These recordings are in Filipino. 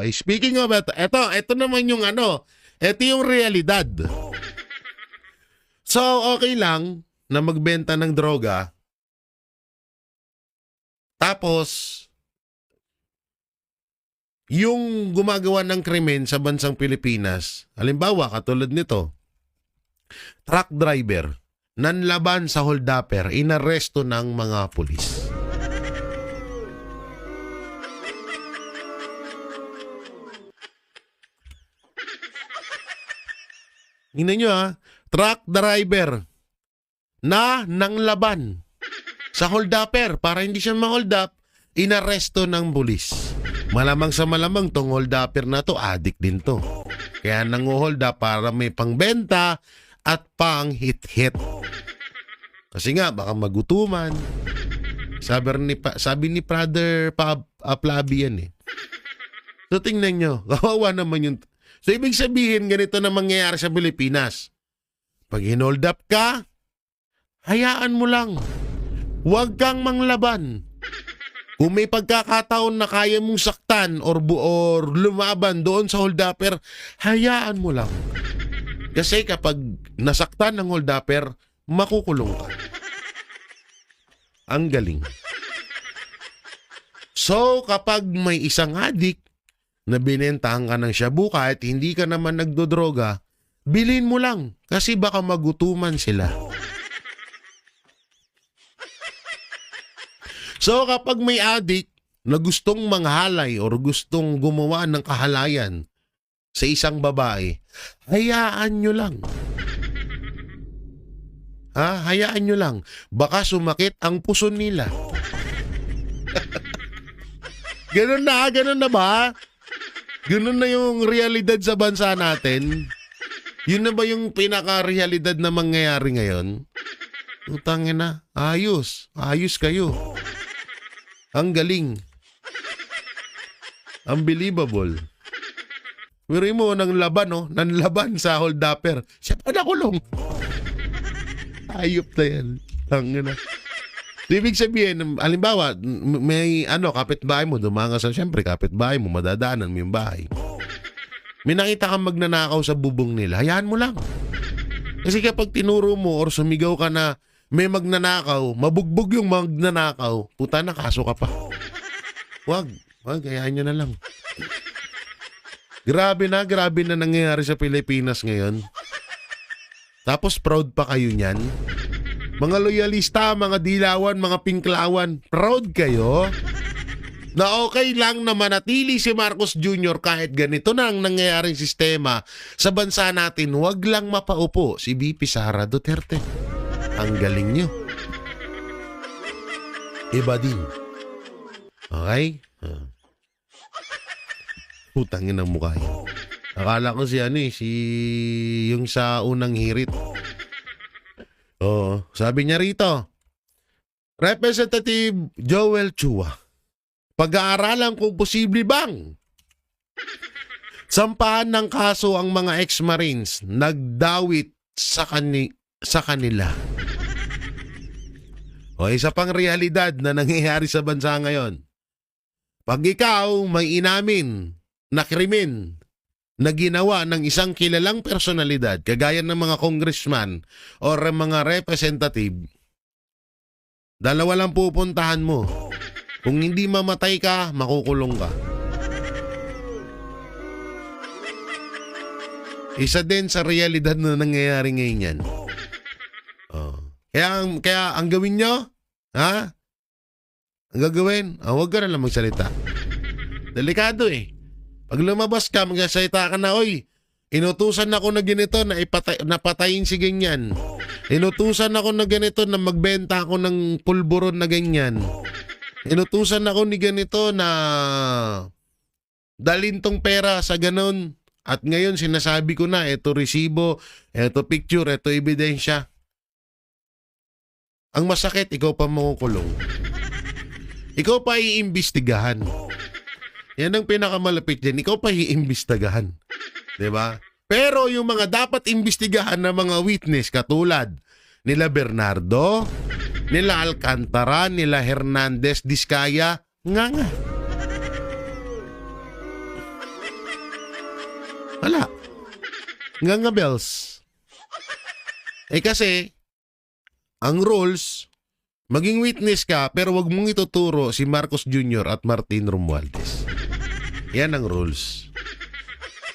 speaking of ito naman yung ito yung realidad. So, okay lang na magbenta ng droga. Tapos, yung gumagawa ng krimen sa bansang Pilipinas, halimbawa, katulad nito, truck driver, nanlaban sa holdupper, inaresto ng mga pulis. Tingnan nyo truck driver na nanglaban sa holdupper para hindi siya ma-hold up, inaresto ng pulis. Malamang sa malamang tong holdupper na to, addict din to. Kaya nang-hold up para may pangbenta at pang hit-hit. Kasi nga, baka magutuman. Sabi ni Brother Flavi yan eh. So tingnan nyo, kawawa naman yung... So ibig sabihin, ganito na mangyayari sa Pilipinas. Pag hinold up ka, hayaan mo lang. Huwag kang manglaban. Kung may pagkakataon na kaya mong saktan or lumaban doon sa holdupper, hayaan mo lang. Kasi kapag nasaktan ng holdupper, makukulong ka. Ang galing. So kapag may isang adik na binentahan ka ng shabu kahit hindi ka naman nagdodroga, bilhin mo lang kasi baka magutuman sila. So kapag may adik na gustong manghalay or gustong gumawa ng kahalayan sa isang babae, hayaan nyo lang. Hayaan nyo lang. Baka sumakit ang puso nila. Ganun na ba? Ganun na yung realidad sa bansa natin. Yun na ba yung pinaka-realidad na mangyayari ngayon? Utangin na. Ayos kayo. Ang galing. Unbelievable. Wiri mo ng laban, nanlaban sa holdupper. Siya pa nakulong. Ayop na yan. Tangina. Ibig sabihin, halimbawa, may kapitbahay mo, dumangasan, siyempre, kapitbahay mo, madadaanan mo yung bahay. May nakita kang magnanakaw sa bubong nila, hayaan mo lang. Kasi kapag tinuro mo or sumigaw ka na may magnanakaw, mabugbog yung magnanakaw, puta na, kaso ka pa. Wag, hayaan nyo na lang. Grabe na nangyayari sa Pilipinas ngayon. Tapos proud pa kayo niyan. Mga loyalista, mga dilawan, mga pinklawan, proud kayo na okay lang na manatili si Marcos Jr. kahit ganito na ang nangyayaring sistema sa bansa natin. Huwag lang mapaupo si VP Sara Duterte. Ang galing nyo. Iba din. Okay? Putangin ang mukha yun. Akala ko si yung sa unang hirit. Sabi niya rito, Representative Joel Chua, pag-aaralan kung posible bang sampahan ng kaso ang mga ex-marines nagdawit sa kanila. Isa pang realidad na nangyayari sa bansa ngayon. Pag ikaw may inamin na krimen na ginawa ng isang kilalang personalidad, kagaya ng mga congressman or mga representative, dalawa lang pupuntahan mo. Kung hindi mamatay ka, makukulong ka. Isa din sa realidad na nangyayari ngayon yan. Kaya ang gawin nyo, ang gagawin, huwag ka na lang magsalita. Delikado eh. Pag lumabas ka, magsasalita ka na, inutusan ako na ganito na napatayin si ganyan. Inutusan ako na ganito na magbenta ako ng pulburon na ganyan. Inutusan ako ni ganito na dalhin tong pera sa ganon. At ngayon sinasabi ko na, eto resibo, eto picture, eto ebidensya. Ang masakit, ikaw pa makukulong. Ikaw pa iimbestigahan. Yan ang pinakamalapit din. Ikaw pa iimbestigahan. Diba? Pero yung mga dapat imbestigahan na mga witness katulad nila Bernardo, nila Alcantara, nila Hernandez, Diskaya, nga. Wala. Nga bells. Kasi, ang rules, maging witness ka pero wag mong ituturo si Marcos Jr. at Martin Romualdez. Yan ang rules.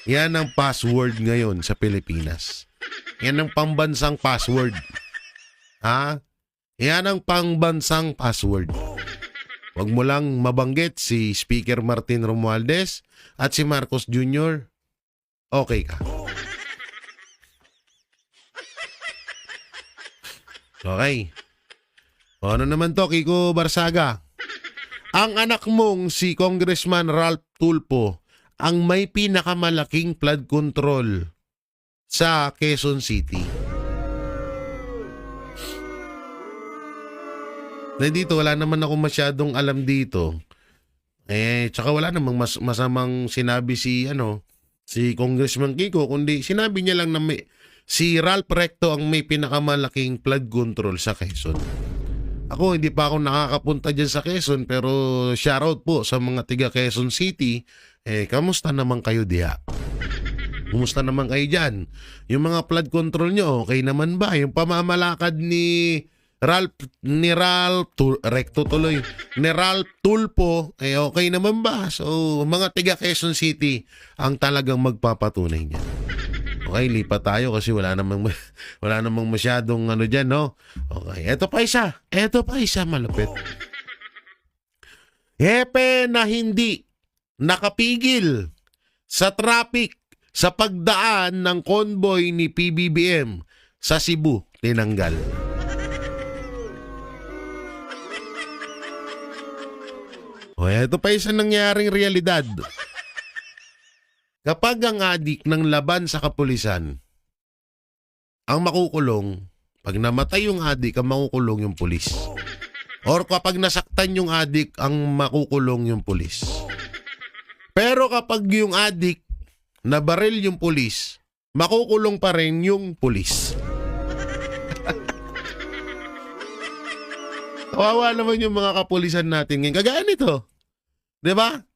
Yan ang password ngayon sa Pilipinas. Yan ang pambansang password. Ha? Yan ang pambansang password. Wag mo lang mabanggit si Speaker Martin Romualdez at si Marcos Jr. Okay ka. Okay. O ano naman to, Kiko Barsaga? Ang anak mong si Congressman Ralph Tulfo ang may pinakamalaking flood control sa Quezon City. Na dito, wala naman ako masyadong alam dito. Tsaka wala namang masamang sinabi si Congressman Kiko, kundi sinabi niya lang na si Ralph Recto ang may pinakamalaking flood control sa Quezon. Ako, hindi pa ako nakakapunta dyan sa Quezon, pero shoutout po sa mga tiga Quezon City. Kamusta naman kayo diha? Kamusta naman kayo dyan? Yung mga flood control nyo, okay naman ba? Yung pamamalakad ni Ralph Tulfo, okay naman ba? So, mga tiga Quezon City ang talagang magpapatunay niyan. Okay, lipat tayo kasi wala namang masyadong dyan, no? Okay, eto pa isa malapit. Hepe na hindi nakapigil sa traffic sa pagdaan ng convoy ni PBBM sa Cebu, tinanggal. O, eto pa isa nangyaring realidad. Kapag ang adik ng laban sa kapulisan ang makukulong, pag namatay yung adik, ang makukulong yung pulis. Or kapag nasaktan yung adik, ang makukulong yung pulis. Pero kapag yung adik nabaril yung pulis, makukulong pa rin yung pulis. Kawawa naman yung mga kapulisan natin ngayon. Kagaya nito. 'Di ba?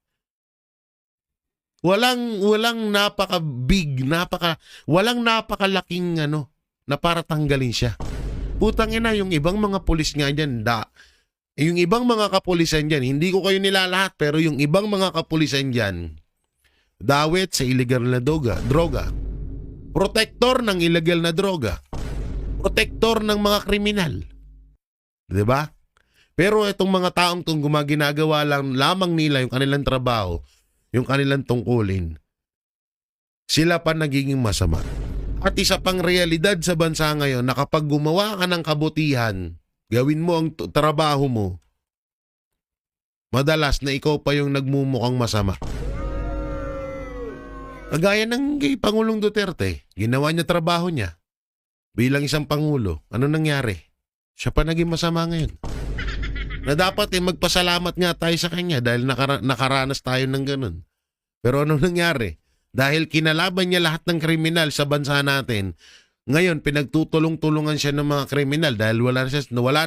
Walang napakalaking na para tanggalin siya. Putang ina, yung ibang mga pulis nga diyan, yung ibang mga kapulisan diyan, hindi ko kayo nilalahat, pero yung ibang mga kapulisan diyan, dawit sa illegal na droga. Protektor ng illegal na droga. Protektor ng mga kriminal. 'Di ba? Pero itong mga taong tong ginagawa lamang nila yung kanilang trabaho, yung kanilang tungkulin, sila pa nagiging masama. At isa pang realidad sa bansa ngayon na kapag gumawa ka ng kabutihan, gawin mo ang trabaho mo, madalas na ikaw pa yung nagmumukhang masama. Kagaya ng kay Pangulong Duterte, ginawa niya trabaho niya bilang isang pangulo. Ano nangyari? Siya pa naging masama ngayon. Na dapat magpasalamat nga tayo sa kanya dahil nakaranas tayo ng ganun. Pero ano nangyari? Dahil kinalaban niya lahat ng kriminal sa bansa natin, ngayon pinagtutulong-tulungan siya ng mga kriminal dahil wala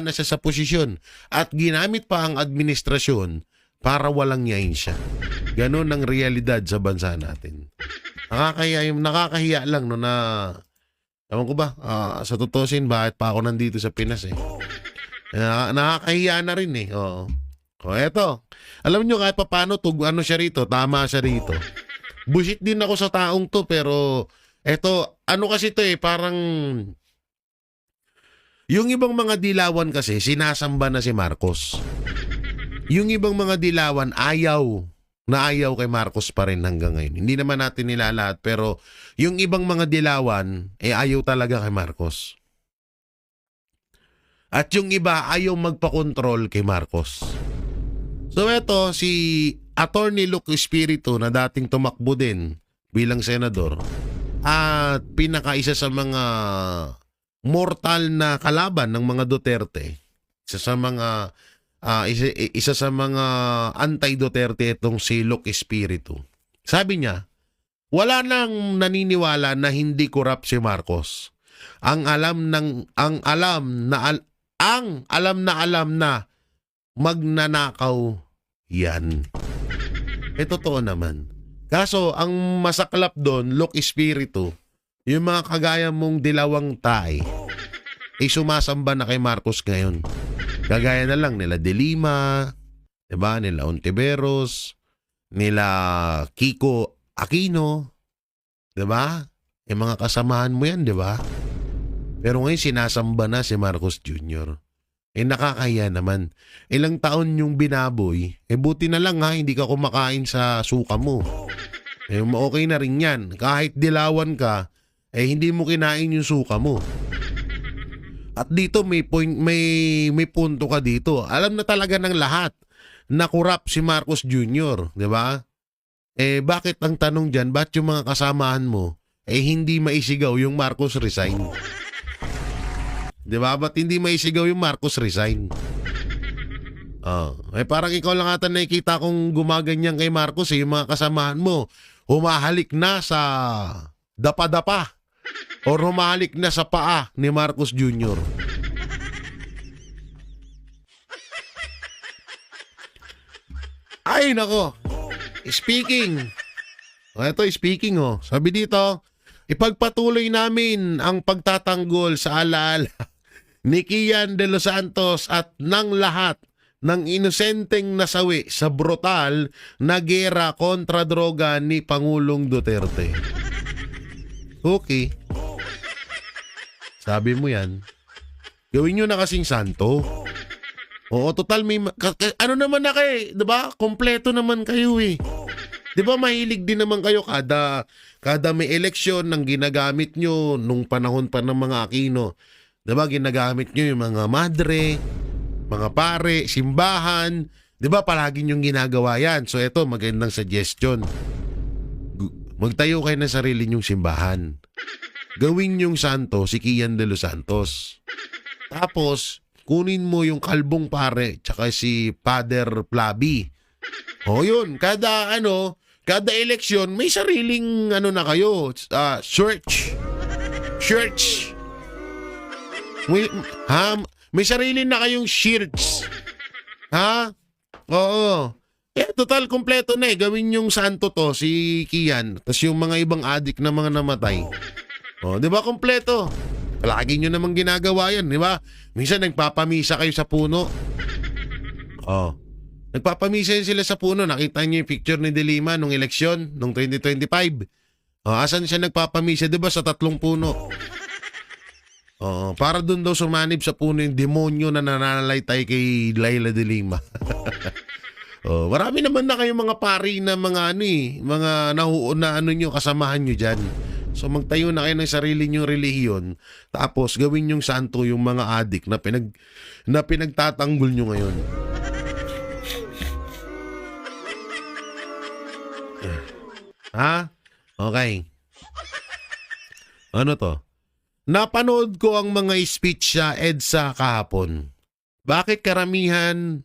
na siya sa posisyon at ginamit pa ang administrasyon para walang yain siya. Ganon ang realidad sa bansa natin. Nakakahiya lang na ewan ko ba, sa tutusin, bakit pa ako nandito sa Pinas nakakahiya na rin Oo. O eto, alam nyo kahit pa paano siya rito, tama siya rito. Bullshit din ako sa taong to, pero eto, kasi to parang yung ibang mga dilawan kasi sinasamba na si Marcos. Yung ibang mga dilawan ayaw kay Marcos pa rin hanggang ngayon. Hindi naman natin nilalahat, pero yung ibang mga dilawan ayaw talaga kay Marcos. At yung iba ayaw magpakontrol kay Marcos. So eto, si Attorney Luke Espiritu na dating tumakbo din bilang senador at pinakaisa sa mga mortal na kalaban ng mga Duterte. Isa sa mga anti-Duterte itong si Luke Espiritu. Sabi niya, wala nang naniniwala na hindi korap si Marcos. Ang alam na magnanakaw yan. Totoo naman. Kaso, ang masaklap doon, look espiritu, yung mga kagaya mong dilawang tae, ay sumasamba na kay Marcos ngayon. Kagaya na lang nila De Lima, diba? Nila Ontiveros, nila Kiko Aquino, diba? Yung mga kasamahan mo yan, diba? Pero ngayon sinasamba na si Marcos Jr. Nakakahiya naman. Ilang taon yung binaboy, buti na lang ha, hindi ka kumakain sa suka mo. Okay na rin yan. Kahit dilawan ka, hindi mo kinain yung suka mo. At dito may punto ka dito. Alam na talaga ng lahat na kurap si Marcos Jr., di ba? Bakit ang tanong dyan, ba't yung mga kasamahan mo hindi maisigaw yung Marcos resign? Di ba? Ba't hindi maisigaw yung Marcos resign? Parang ikaw lang ata nakikita kong gumaganyan kay Marcos yung mga kasamahan mo humahalik na sa dapa-dapa o humahalik na sa paa ni Marcos Jr. Ay, nako. Speaking. Ito, speaking Sabi dito, ipagpatuloy namin ang pagtatanggol sa alaala ni Kian de los Santos at ng lahat ng inosenteng nasawi sa brutal na gera kontra droga ni Pangulong Duterte. Okay. Sabi mo yan. Gawin nyo na kasing santo. Oo, total may... ano naman na kayo, diba? Kompleto naman kayo Diba mahilig din naman kayo kada may eleksyon nang ginagamit nyo nung panahon pa ng mga Aquino. Diba ginagamit nyo yung mga madre, mga pare, simbahan. Diba palagi nyong ginagawa yan? So eto, magandang suggestion. Magtayo kayo ng sarili nyong simbahan. Gawin yung santo si Kian de los Santos. Tapos, kunin mo yung kalbong pare tsaka si Father Plaby. Yun. Kada eleksyon, may sariling na kayo. Church. May sarili na kayong church. Oo. Total, kompleto na Gawin yung santo to, si Kian. Tapos yung mga ibang adik na mga namatay. Di ba kompleto? Lagi nyo namang ginagawa yan, di ba? Minsan nagpapamisa kayo sa puno. Nagpapamisa yun sila sa puno. Nakita nyo yung picture ni De Lima nung eleksyon, nung 2025. Asan siya nagpapamisa? Di ba sa 3 puno? Para dun daw sumanib sa puno yung demonyo na nananalaytay kay Laila De Lima. Marami naman na kayong mga pari na mga mga nahuon na nyo, kasamahan nyo dyan. So magtayo na kayo ng sarili nyong relihiyon, tapos gawin yung santo yung mga adik na pinagtatanggol nyo ngayon. Okay. Ano to? Napanood ko ang mga speech sa EDSA kahapon. Bakit karamihan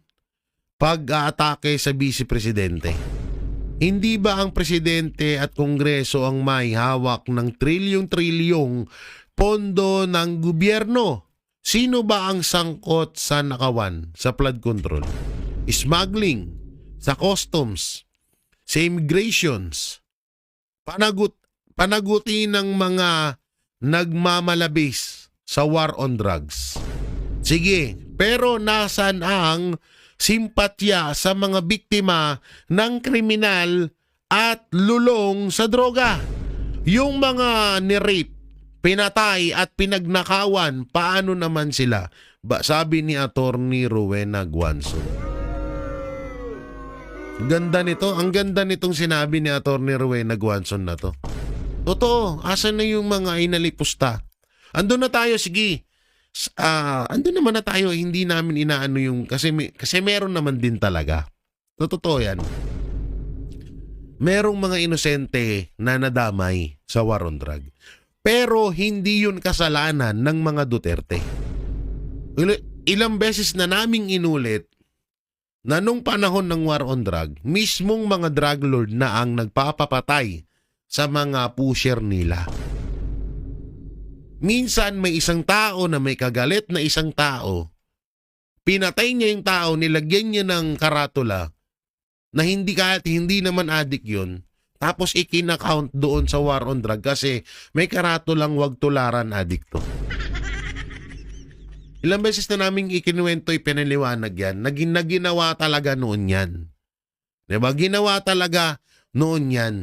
pag-aatake sa Vice Presidente? Hindi ba ang Presidente at Kongreso ang may hawak ng trilyong-trilyong pondo ng gobyerno? Sino ba ang sangkot sa nakawan, sa flood control? Smuggling, sa customs, sa immigrations, panaguti ng mga nagmamalabis sa war on drugs. Sige, pero nasan ang simpatya sa mga biktima ng kriminal at lulong sa droga? Yung mga ni-rape, pinatay at pinagnakawan, paano naman sila? Sabi ni Attorney Rowena Guanzon. Ganda nito. Ang ganda nitong sinabi ni Attorney Rowena Guanzon na to. Totoo. Asan na yung mga inalipusta? Andun na tayo, sige. Andun naman na tayo. Hindi namin inaano yung... Kasi meron naman din talaga. Totoo yan. Merong mga inosente na nadamay sa war on drug. Pero hindi yun kasalanan ng mga Duterte. Ilang beses na naming inulit na nung panahon ng war on drug, mismong mga drug lord na ang nagpapapatay sa mga pusher nila. Minsan may isang tao na may kagalit na isang tao, pinatay niya yung tao, nilagyan niya ng karatula na hindi kahit hindi naman adik yun, tapos ikinakount doon sa war on drug kasi may karato lang wag tularan adikto. Ilang beses na naming ikinuwento ipinaliwanag yan, naginawa talaga noon yan. Diba? Ginawa talaga noon yan.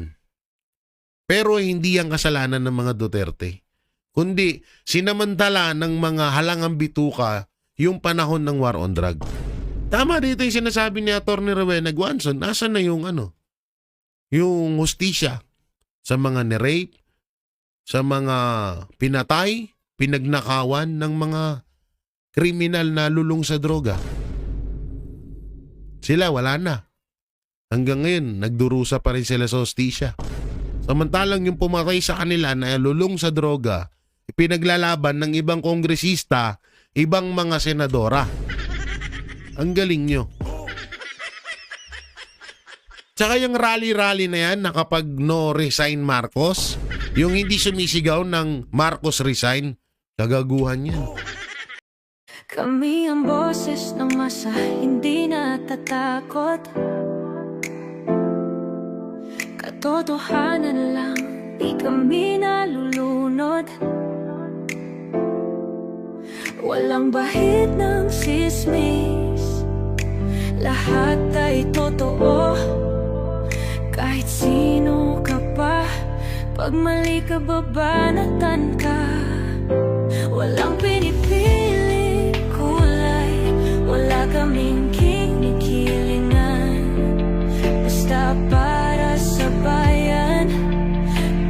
Pero hindi ang kasalanan ng mga Duterte. Kundi sinamantala ng mga halangang bituka yung panahon ng war on drug. Tama dito yung sinasabi ni Atty. Rowena Guanzon, nasa na yung yung hustisya sa mga ni-rape, sa mga pinatay, pinagnakawan ng mga kriminal na lulong sa droga. Sila wala na. Hanggang ngayon, nagdurusa pa rin sila sa hustisya. Samantalang yung pumatay sa kanila na lulong sa droga, ipinaglalaban ng ibang kongresista, ibang mga senadora. Ang galing nyo. Tsaka yung rally-rally na yan na kapag no resign Marcos, yung hindi sumisigaw ng Marcos resign, kagaguhan yan. Kami ang boses ng masa, hindi natatakot. Katotohanan lang, di kami nalulunod. Walang bahid ng sismis, lahat ay totoo. Kahit sino ka pa, pag mali ka babanatan ka. Walang pinipili kulay, wala kaming kinikilingan. Basta para sa bayan,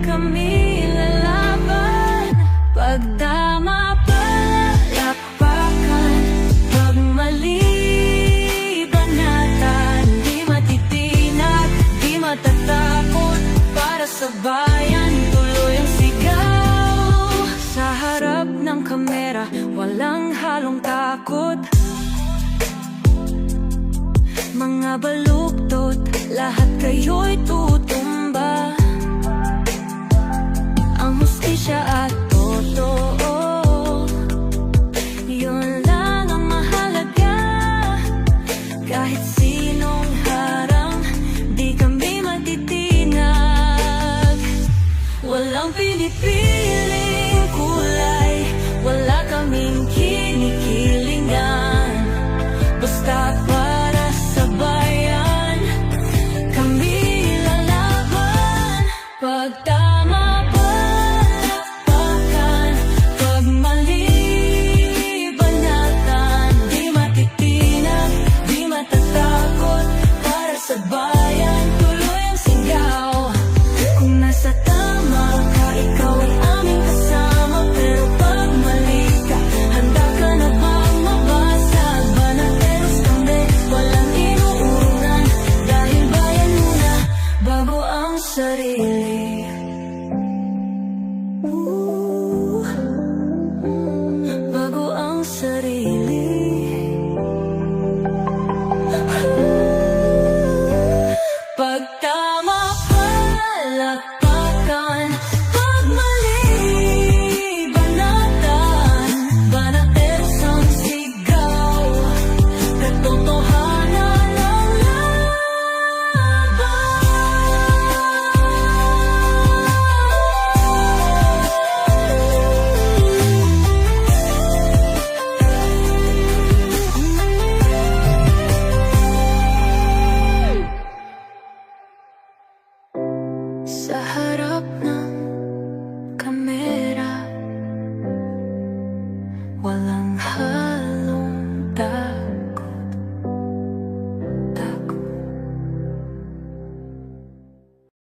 kami lalaban. Pag tama palakpakan, pag mali banatan. Di matitinag, di matatakot, para sa bayan tuloy ang sigaw. Sa harap ng kamera, walang halong takot. Mga baluktot, lahat kayo'y tutumba. Ang hustisya at totoo, yun lang ang mahalaga. Kahit sinong harang, di kami matitinag. Walang pinipiling kulay, wala kaming kinikilingan. Basta para sa bayan, kami lalaban. Pag tama palakpakan, pag mali banatan. Di matitinag, di matatakot, para sa bayan tuloy ang sigaw. Kung nasa tama ka, ikaw ay aming kasama. Pero pag mali ka, handa ka na bang mabasag? Banateros kami, walang inuunan. Dahil bayan muna, bago ang sarili. Bago ang sarili. Pag tama palakpakan, pag mali banatan. Banateros ang sigaw, katotohanan ang sa harap ng kamera, walang halong